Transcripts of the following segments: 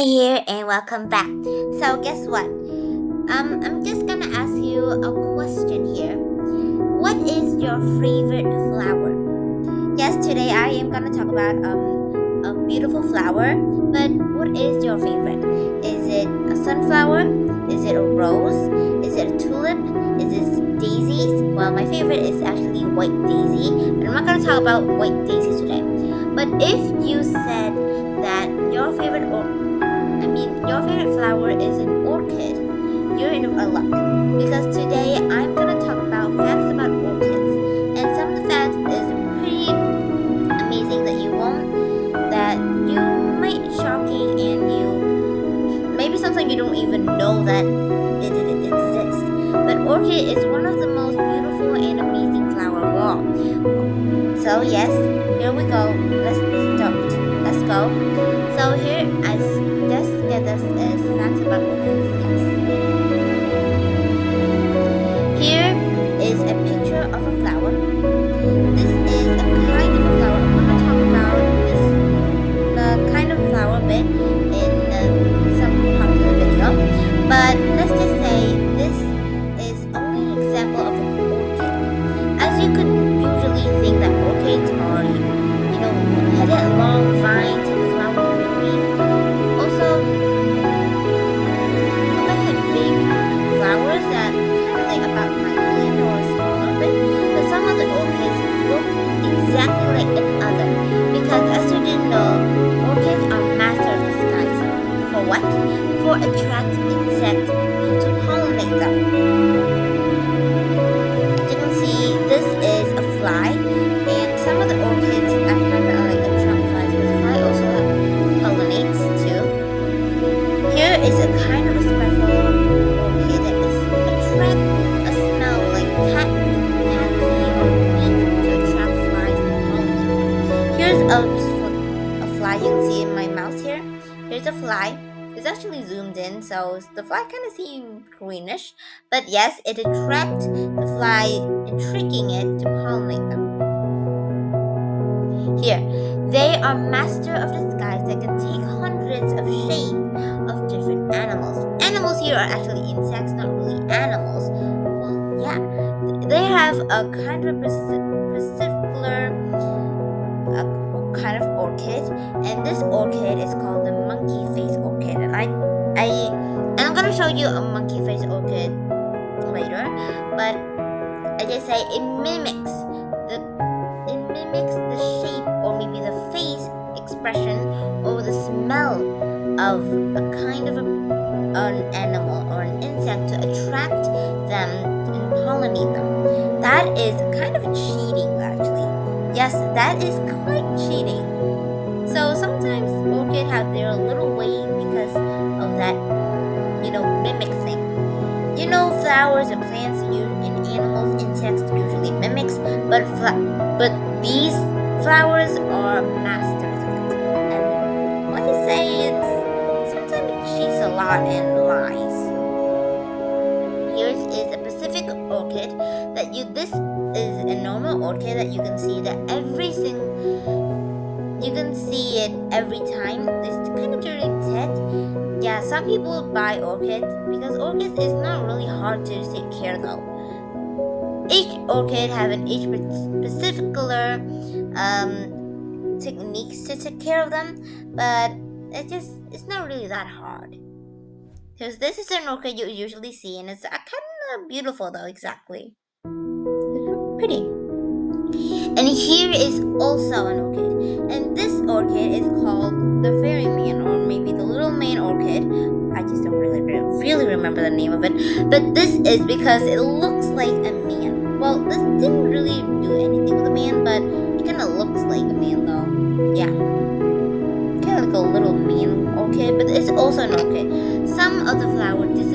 here and welcome back. So guess what? I'm just gonna ask you a question here. What is your favorite flower? Yes, today I am gonna talk about a beautiful flower. But what is your favorite? Is it a sunflower? Is it a rose? Is it a tulip? Is it daisies? Well, my favorite is actually white daisy, but I'm not gonna talk about white daisies today. But if you said that your favorite flower is an orchid, you're in a luck. Because today I'm gonna talk about facts about orchids. And some of the facts is pretty amazing that you might shocking and you maybe sometimes you don't even know that it exists. But orchid is one of the most beautiful and amazing flower of all. So yes, here we go. Let's start. Let's go. So here I just get this as facts about orchids. Yes. Here is a picture of a flower. This is a kind of a flower. I'm gonna talk about the kind of flower a bit in some part of the video. But let's just say this is only an example of an orchid. As you could usually think that orchids are, headed long vines and flower blooming. Also, orchids have big flowers that kind of like about my hand or smaller bit. But some of the orchids look exactly like another because as you didn't know, orchids are master of disguise. For what? For attract insects to pollinate them. As you can see, this is a fly, and some of the orchids are kind of like attract flies because the fly also pollinates too. Here is a kind of a special orchid that is attract a smell like tacky or meat to attract flies and pollinate. Here's a fly you can see in my mouse here. Here's a fly. It's actually zoomed in, so the fly kind of seems greenish. But yes, it attracts the fly, intriguing it to pollinate them. Here, they are master of disguise that can take hundreds of shapes of different animals. Animals here are actually insects, not really animals. Well, yeah, they have a kind of particular kind of orchid, and this orchid is called the monkey face orchid. And I'm gonna show you a monkey face orchid later, but I just say it mimics the shape or maybe the face expression or the smell of a kind of an animal or an insect to attract them and pollinate them. That is kind of cheating actually. Yes, that is quite cheating. So sometimes orchids have their little way because of that, mimic thing. Flowers and plants and animals, insects usually mimics, but these flowers are masters of it. And what you say, it's sometimes it cheats a lot and lies. Here is a Pacific orchid this is a normal orchid that you can see that you can see it every time. It's kind of during Tet. Yeah, some people buy orchids because orchids is not really hard to take care though. Each orchid have each particular techniques to take care of them, but it's not really that hard. Because this is an orchid you usually see, and it's kind of beautiful though. Exactly, it's pretty. And here is also an orchid, and this orchid is called the fairy man, or maybe the little man orchid. I just don't really remember the name of it, but this is because it looks like a man. Well, this didn't really do anything with a man, but it kind of looks like a man though. Yeah, kind of like a little man orchid, but it's also an orchid. Some of the flower does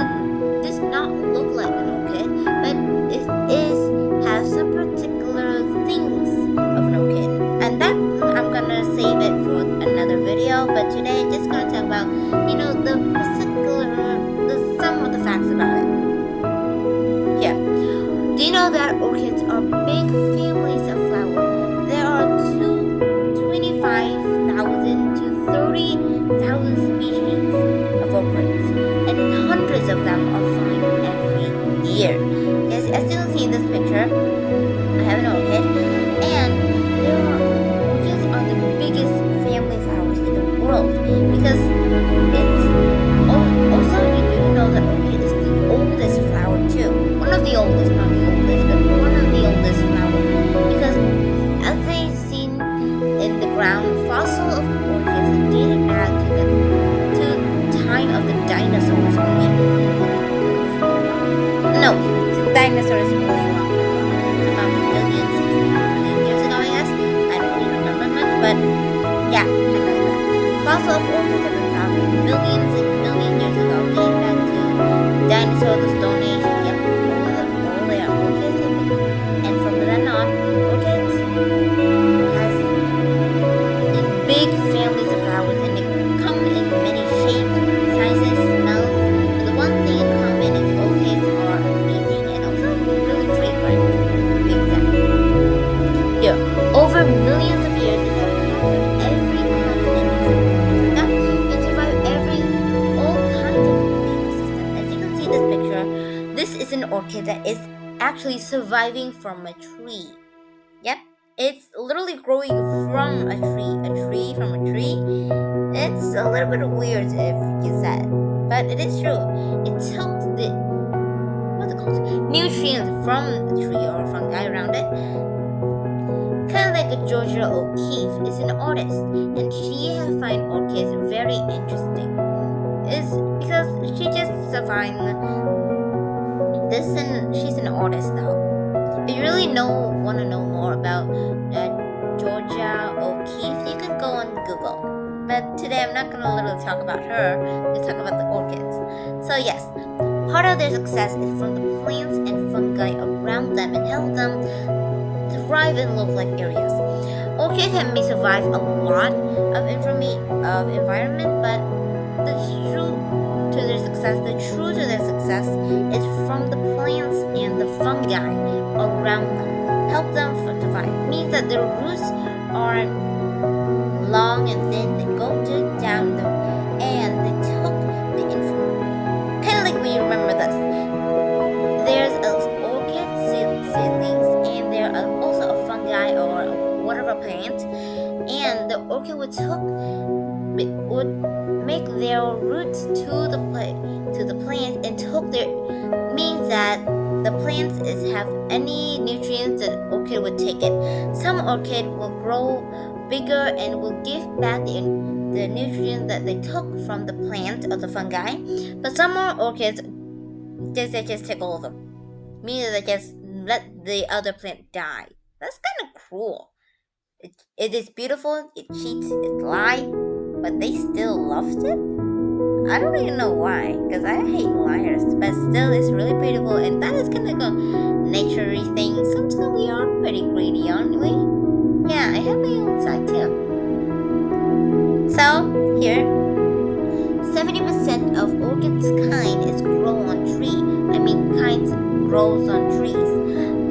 not look like an orchid, but it is have some particular things of an orchid, and that I'm gonna save it for another video. But today I'm just gonna talk about some of the facts about it. Here, do you know that orchids are big families of flowers? There are 25,000 to 30,000 species dinosaurs really long ago, about millions, 60 million years ago, I guess. I don't really remember much, but yeah, kind of like that. Fossil of orchids have been found millions and million years ago, dating back to dinosaur, the Stone Age. Yep, all they are orchids, and from then on, orchids has in big families of flowers, and they come in many shapes, sizes, smells. But the one thing in common is orchids are amazing and also really fragrant. Exactly. Here, over millions of years, it has conquered every continent except Antarctica and survived every all kinds of ecosystem. As you can see this picture, this is an orchid that is actually surviving from a tree. Yep, it's literally growing from a tree from a tree. It's a little bit weird if you said, but it is true. It took the what's it called nutrients from the tree or fungi around it. Kind of like a Georgia O'Keeffe is an artist, and she has find orchids very interesting. Is because she just find this and she's an artist though. If you really want to know more about Georgia O'Keeffe, you can go on Google. But today I'm not going to literally talk about her. Let's talk about the orchids. So yes, part of their success is from the plants and fungi around them and help them thrive in low-like areas. Orchids may survive a lot of environment, but the true to their success is from the plants and the fungi around them. Help them fortify. It means that their roots are long and thin. They go down them, and they took the info. Kind of like when you remember this. There's orchid seedlings, and there are also a fungi or whatever plant, and the orchid would make their roots to the plant and took their means that the plants is have any nutrients that orchid would take it. Some orchid will grow bigger and will give back the nutrients that they took from the plant or the fungi, but some more orchids just take all of them, meaning they just let the other plant die. That's kind of cruel. It is beautiful, it cheats, it lies, but they still loved it? I don't even know why, because I hate liars, but still it's really beautiful, and that is kind of a naturey thing. Sometimes we are pretty greedy, aren't we? Yeah, I have my own side too. So, here, 70% of orchids kind is grow on tree. Kinds grows on trees.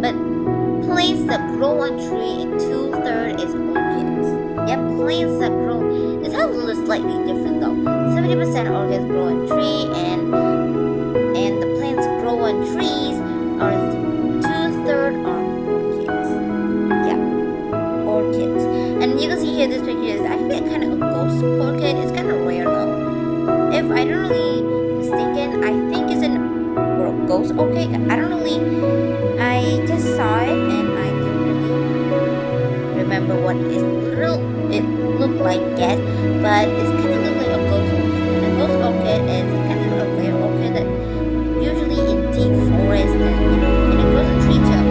But plants that grow on tree, 2/3 is orchids. Yep, plants that grow. It's a little slightly different though. 70% orchids grow on tree, and the plants grow on trees are 2/3 are orchids. Yeah, orchids. And you can see here, this picture is actually kind of a ghost orchid. It's kind of rare though. If I don't really mistaken, I think it's an or ghost orchid. I don't really. I just saw it and I didn't really remember what it looked like yet, but it's kind of look like a ghost orchid. And a ghost orchid is kind of a rare orchid that usually in deep forest and it grows in tree too.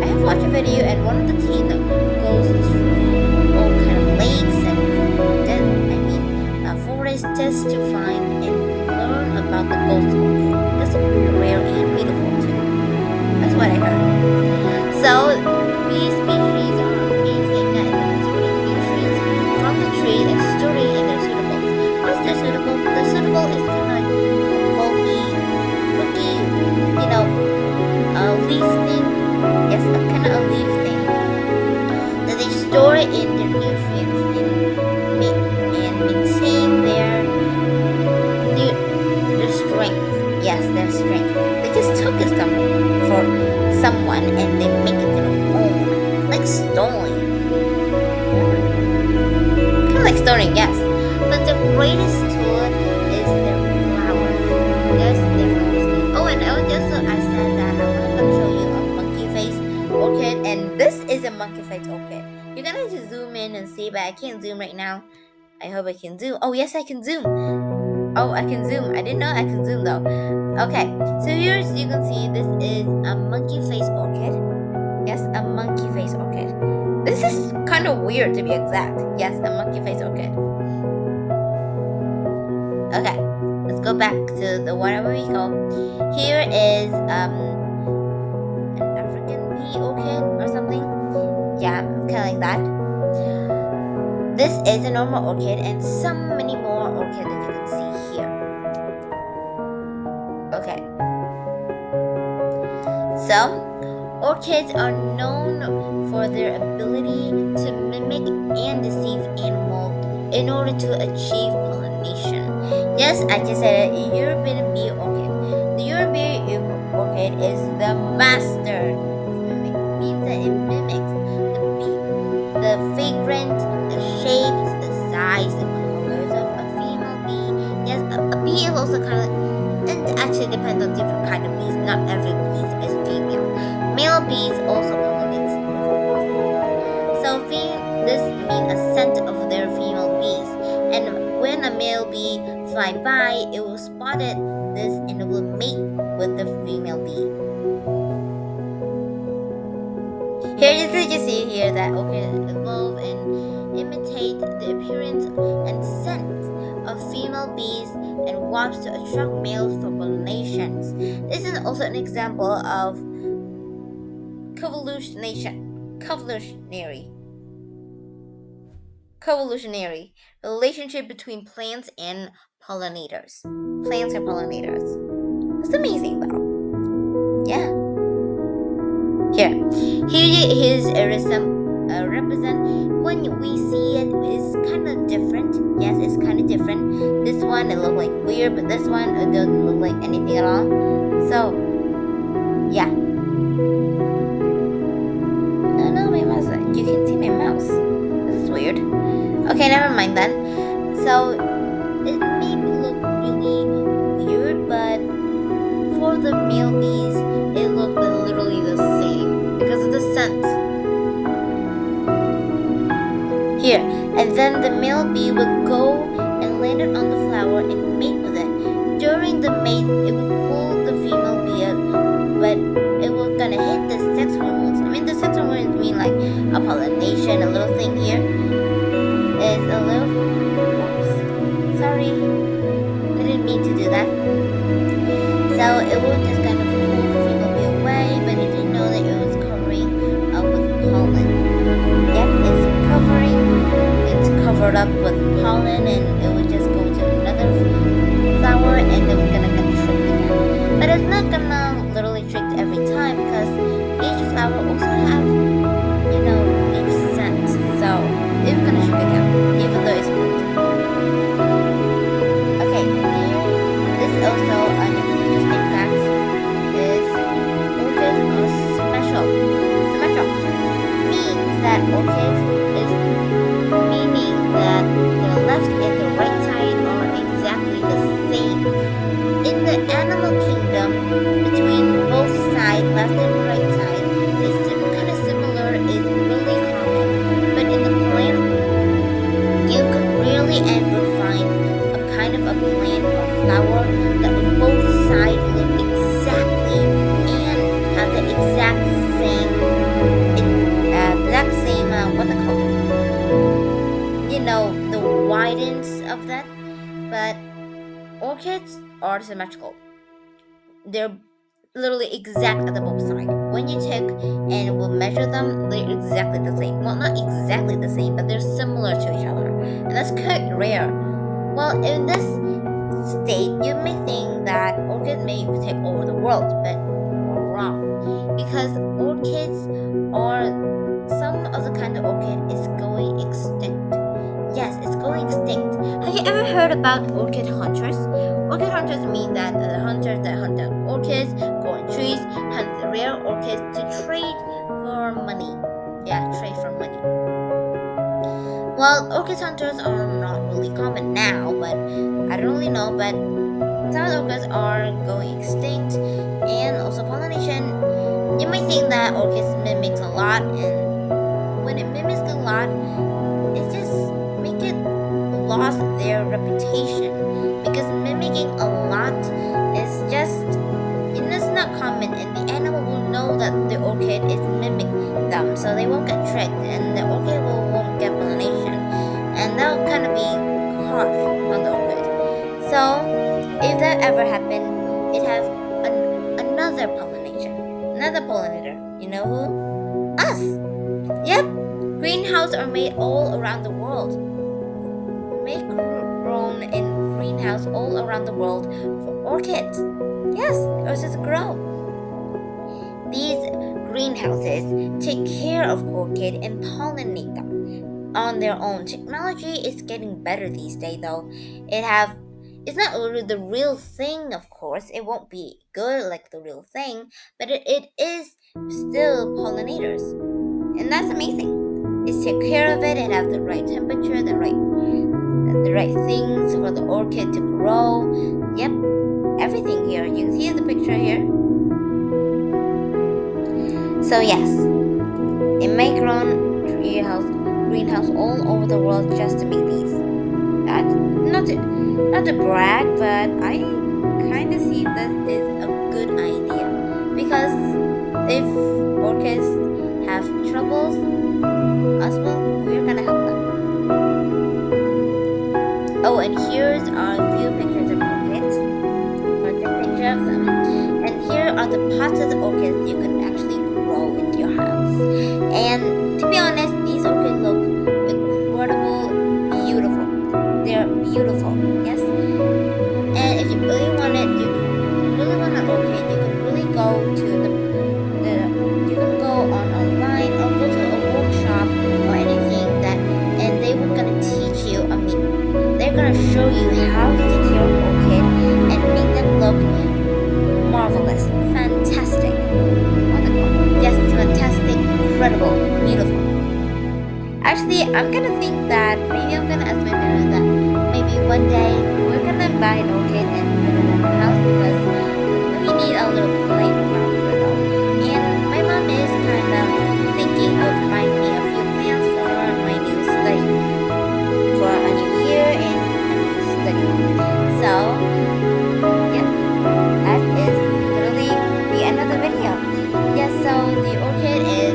I have watched a video and one of the team that goes through all kind of lakes and forest just to find and learn about the ghost orchid because it's pretty rare and beautiful too. That's what I heard. So these species are amazing at absorbing nutrients from the tree and storing in their pseudobulbs. What's their pseudobulb? The pseudobulb is kind of like bulky, looking, a leaf thing. Yes, kind of a leaf thing that they store in their nutrients and maintain their strength. Yes, their strength. They just took it for someone and they make it their own, like stoning. Kind of like stoning, yes. But the greatest tool is their flowers. Yes, their flowers. Oh, and I said that I want to show you a monkey face orchid, and this is a monkey face orchid. You're gonna just zoom in and see, but I can't zoom right now. I hope I can zoom. Oh, yes, I can zoom. Oh, I can zoom. I didn't know I can zoom though. Okay, so here as you can see, this is a monkey face orchid. Yes, a monkey face orchid. This is kind of weird to be exact. Yes, a monkey face orchid. Okay, let's go back to the whatever we call. Here is an African bee orchid or something. Yeah, kind of like that. This is a normal orchid and some many more orchid that you can see here. Okay, so orchids are known for their ability to mimic and deceive animals in order to achieve pollination. Yes, I just said it, European bee orchid. The European bee orchid is the master of mimic. It means that it mimics the bee, the fragrance, the shapes, the size, the colors of a female bee. Yes, a bee is also kind of, it actually depends on different kind of bees. Not every bee is female. Male bees also pollinate different. So this means a scent of their female bees. And when a male bee fly by, it will spot this and it will mate with the female bee. Here you can see here that orchids evolve and imitate the appearance and scent of female bees and wasps to attract males for pollinations. This is also an example of Convolutionary Convolutionary relationship between plants and pollinators. Plants and pollinators. It's amazing though. Yeah. Here is a represent when we see it is kind of different. Yes, it's kind of different. This one it look like weird, but this one it doesn't look like anything at all. So yeah. Oh no, my mouse. You can see my mouse. This is weird. Okay, never mind then. So it may look really weird, but for the male bees, it looked literally the same because of the scent. Here, and then the male bee would go and land it on the flower and mate with it. During the mate, it would pull the female bee out, but it was gonna hit the sex hormones. I mean, the sex hormones mean like a pollination, a little thing here is a little. Oops, sorry, I didn't mean to do that. So it was just kind of pull the female bee away, but it didn't know that it was covering up with pollen. Yep, it's covered up with pollen, and it would just go to another flower, and it was gonna get tricked again. But it's not gonna literally trick every time because each flower also have, each scent. So it's gonna trick again, even though it's good. Okay, here this is also an interesting fact is orchids are symmetrical. Symmetrical means that orchids is meaning that the left and the right side are exactly the same. In the animal kingdom, between both sides, left and right side, is kind of similar, is really common. But in the plant, you could rarely ever find a kind of a plant or flower that on both sides look exactly and have the exact same, what they call it. The widens of that. But orchids are symmetrical. They're literally exact at the both side. When you take and will measure them, they're exactly the same. Well, not exactly the same, but they're similar to each other. And that's quite rare. Well, in this state, you may think that orchids may take over the world, but you're wrong. Because orchids are, some of the kind of orchid is going extinct. Yes, it's going extinct. Have you ever heard about orchid hunters? Orchid hunters mean that the hunters that hunt down orchids, go on trees, hunt the rare orchids to trade for money. Yeah, trade for money. Well, orchid hunters are not really common now, but I don't really know, but some orchids are going extinct, and also pollination. You might think that orchids mimics a lot, and when it mimics a lot, it just make it lost their reputation because mimicking a lot is just So if that ever happened, it has another pollination, another pollinator. You know who? Us. Yep. Greenhouses are made all around the world. Make grown in greenhouse all around the world for orchids. Yes, orchids grow. These greenhouses take care of orchid and pollinate them on their own. Technology is getting better these days though. It's not really the real thing, of course. It won't be good like the real thing, but it is still pollinators. And that's amazing. It take care of it and have the right temperature, the right things for the orchid to grow. Yep, everything here. You can see the picture here. So yes, it may grow greenhouse all over the world just to make these. That's not to brag, but I kind of see this is a good idea because if orchids have troubles, us we're gonna help them. Oh, and here's a few pictures of orchids. Or the picture of them. And here are the pots of the orchids you can actually grow in your house. And to be honest, these orchids look incredible, beautiful. They're beautiful, yes. And if you really want it, you really want an orchid, you can really go to the you can go online or go to a workshop or anything that, and they were gonna teach you. I mean, they're gonna show you how to take care of orchid and make them look marvelous, fantastic. Wonderful. Yes, it's fantastic, incredible, beautiful. Actually, I'm gonna think that maybe I'm gonna ask my parents that maybe one day we're gonna buy an orchid and put it in our house because we need a little playground for them. And my mom is kind of thinking of buying me a few plants for my new study, for a new year and a new study. So, yeah, that is literally the end of the video. Yes, so the orchid is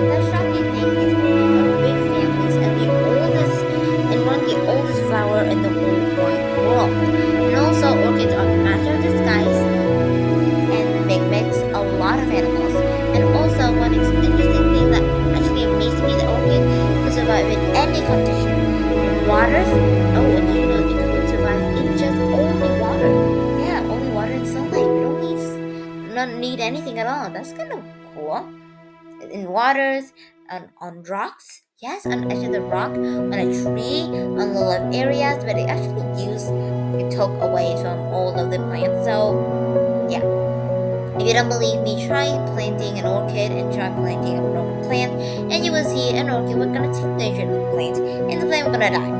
the shocking thing is orchids are big families and the oldest and one of the oldest flower in the whole wide world. And also orchids are master of disguise and mix a lot of animals. And also one interesting thing that actually amazed me, the orchid could survive in any condition. In waters, oh, and you know it could survive in just only water. Yeah, only water and sunlight. We don't not need anything at all. That's kind of cool. In waters, on rocks, yes, on the edge of the rock, on a tree, on a lot of areas, but it actually it took away from all of the plants. So yeah, if you don't believe me, try planting an orchid and try planting a normal plant, and you will see an orchid. We're gonna take nutrient of the plant, and the plant will gonna die.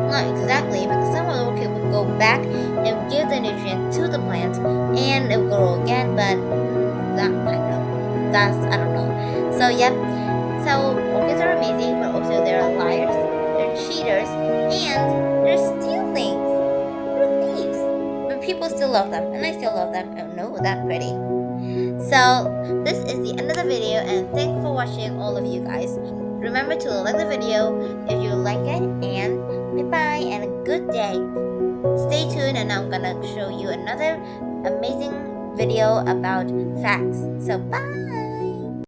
Not exactly, because some of the orchid would go back and give the nutrient to the plant, and it will grow again. But that's I don't know. So yep. So orchids are amazing, but also they're liars, they're cheaters, and they're steal things. They're thieves. But people still love them, and I still love them. Oh no, that pretty. So this is the end of the video, and thank you for watching, all of you guys. Remember to like the video if you like it, and bye bye and a good day. Stay tuned, and I'm gonna show you another amazing video about facts. So bye.